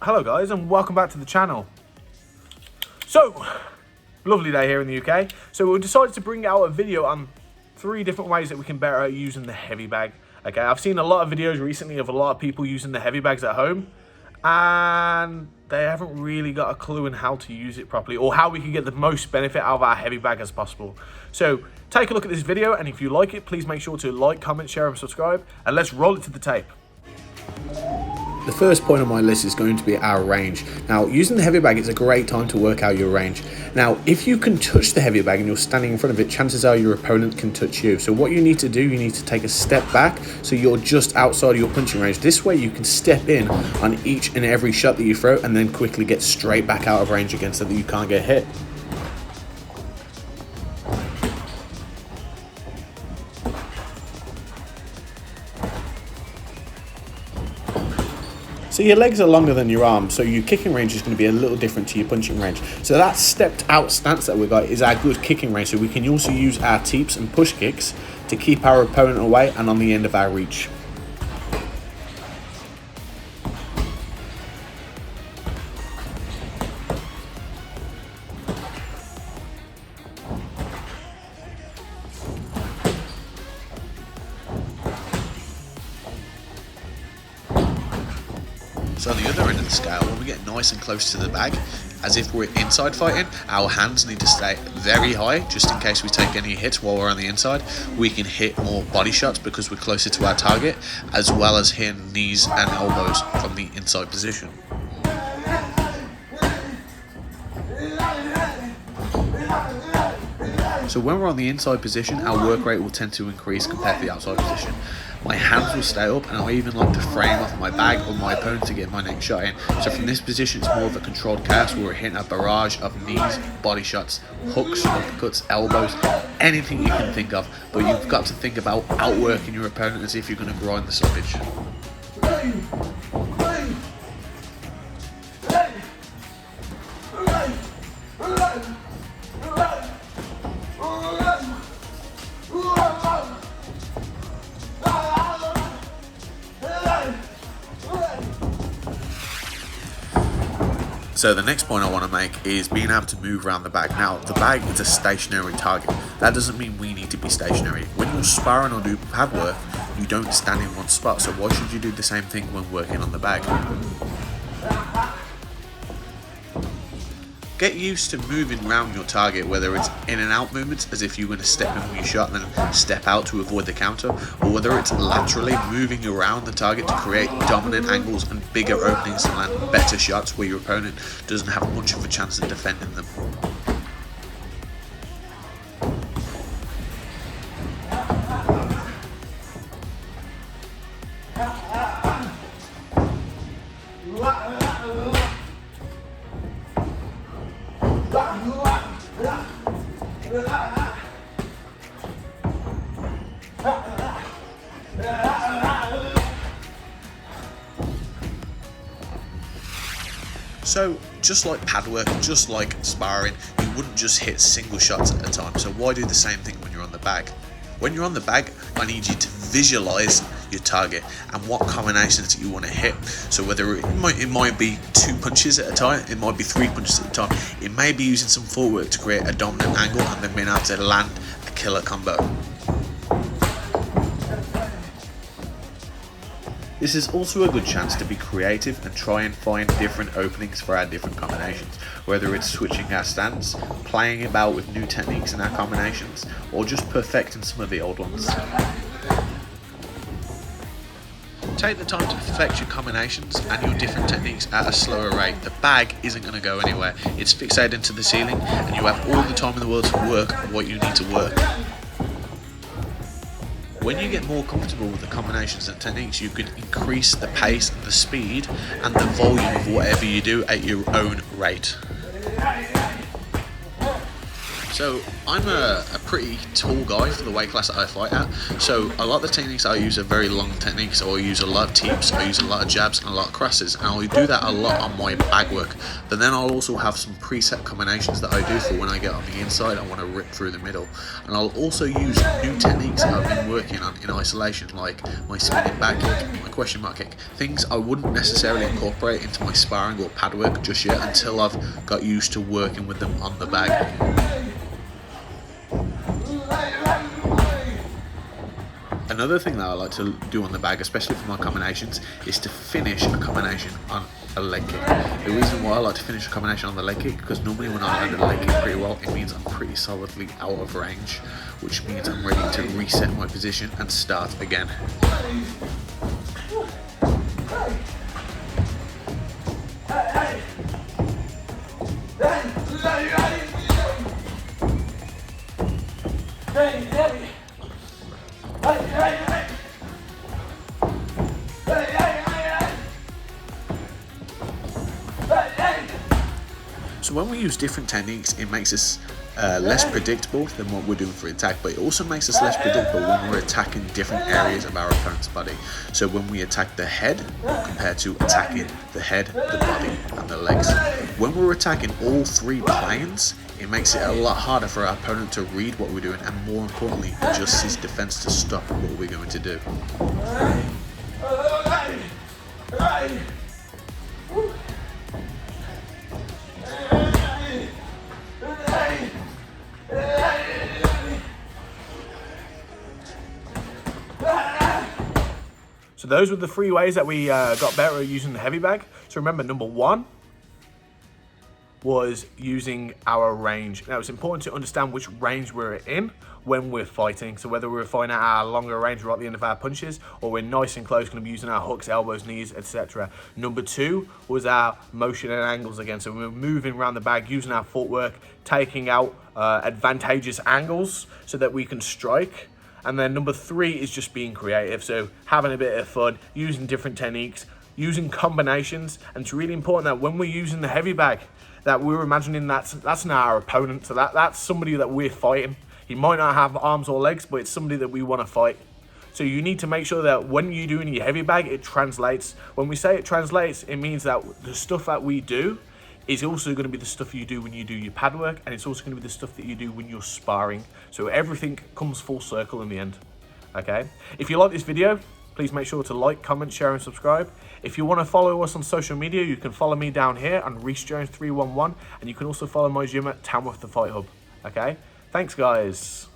Hello guys and welcome back to the channel. So, lovely day here in the UK. So we decided to bring out a video on 3 different ways that we can better using the heavy bag. Okay, I've seen a lot of videos recently of a lot of people using the heavy bags at home and they haven't really got a clue on how to use it properly or how we can get the most benefit out of our heavy bag as possible. So take a look at this video, and if you like it, please make sure to like, comment, share and subscribe, and let's roll it to the tape. The first point on my list is going to be our range. Now, using the heavy bag is a great time to work out your range. Now, if you can touch the heavy bag and you're standing in front of it, chances are your opponent can touch you. So what you need to do, you need to take a step back so you're just outside of your punching range. This way you can step in on each and every shot that you throw and then quickly get straight back out of range again so that you can't get hit. So your legs are longer than your arms, so your kicking range is going to be a little different to your punching range. So that stepped out stance that we got is our good kicking range. So we can also use our teeps and push kicks to keep our opponent away and on the end of our reach. So on the other end of the scale, when we get nice and close to the bag, as if we're inside fighting, our hands need to stay very high just in case we take any hits while we're on the inside. We can hit more body shots because we're closer to our target, as well as hitting knees and elbows from the inside position. So when we're on the inside position, our work rate will tend to increase compared to the outside position. My hands will stay up, and I even like to frame off my bag or my opponent to get my next shot in. So from this position, it's more of a controlled chaos where we're hitting a barrage of knees, body shots, hooks, uppercuts, elbows, anything you can think of. But you've got to think about outworking your opponent as if you're going to grind the stoppage. So the next point I want to make is being able to move around the bag. Now, the bag is a stationary target. That doesn't mean we need to be stationary. When you're sparring or do pad work, you don't stand in one spot. So why should you do the same thing when working on the bag? Get used to moving around your target, whether it's in and out movements, as if you're going to step in with your shot and then step out to avoid the counter, or whether it's laterally moving around the target to create dominant angles and bigger openings to land better shots where your opponent doesn't have much of a chance of defending them. So just like pad work, just like sparring, you wouldn't just hit single shots at a time. So why do the same thing when you're on the bag? When you're on the bag, I need you to visualize your target and what combinations you want to hit. So whether it might be 2 punches at a time, it might be 3 punches at a time. It may be using some footwork to create a dominant angle and then being able to land a killer combo. This is also a good chance to be creative and try and find different openings for our different combinations, whether it's switching our stance, playing about with new techniques in our combinations, or just perfecting some of the old ones. Take the time to perfect your combinations and your different techniques at a slower rate. The bag isn't going to go anywhere. It's fixated into the ceiling and you have all the time in the world to work on what you need to work. When you get more comfortable with the combinations and techniques, you can increase the pace and the speed and the volume of whatever you do at your own rate. So I'm a pretty tall guy for the weight class that I fight at, so a lot of the techniques I use are very long techniques. I use a lot of teeps, I use a lot of jabs and a lot of crosses, and I'll do that a lot on my bag work. But then I'll also have some preset combinations that I do for when I get on the inside, I want to rip through the middle. And I'll also use new techniques that I've been working on in isolation, like my spinning back kick, my question mark kick, things I wouldn't necessarily incorporate into my sparring or pad work just yet until I've got used to working with them on the bag. Another thing that I like to do on the bag, especially for my combinations, is to finish a combination on a leg kick. The reason why I like to finish a combination on the leg kick, because normally when I land a leg kick pretty well, it means I'm pretty solidly out of range, which means I'm ready to reset my position and start again. So when we use different techniques, it makes us less predictable than what we're doing for attack, but it also makes us less predictable when we're attacking different areas of our opponent's body. So when we attack the head compared to attacking the head, the body and the legs. When we're attacking all three planes, it makes it a lot harder for our opponent to read what we're doing, and more importantly, adjust his defense to stop what we're going to do. So those were the 3 ways that we got better at using the heavy bag. So remember, number 1 was using our range. Now it's important to understand which range we're in when we're fighting. So whether we're fighting at our longer range right at the end of our punches, or we're nice and close, going to be using our hooks, elbows, knees, etc. Number 2 was our motion and angles again. So we're moving around the bag, using our footwork, taking out advantageous angles so that we can strike. And then number 3 is just being creative. So having a bit of fun, using different techniques, using combinations. And it's really important that when we're using the heavy bag, that we're imagining that's not our opponent. So that's somebody that we're fighting. He might not have arms or legs, but it's somebody that we want to fight. So you need to make sure that when you're doing your heavy bag, it translates. When we say it translates, it means that the stuff that we do is also going to be the stuff you do when you do your pad work, and it's also going to be the stuff that you do when you're sparring. So everything comes full circle in the end. Okay? If you like this video, please make sure to like, comment, share, and subscribe. If you want to follow us on social media, you can follow me down here on ReeseJones311, and you can also follow my gym at Tamworth the Fight Hub. Okay? Thanks, guys.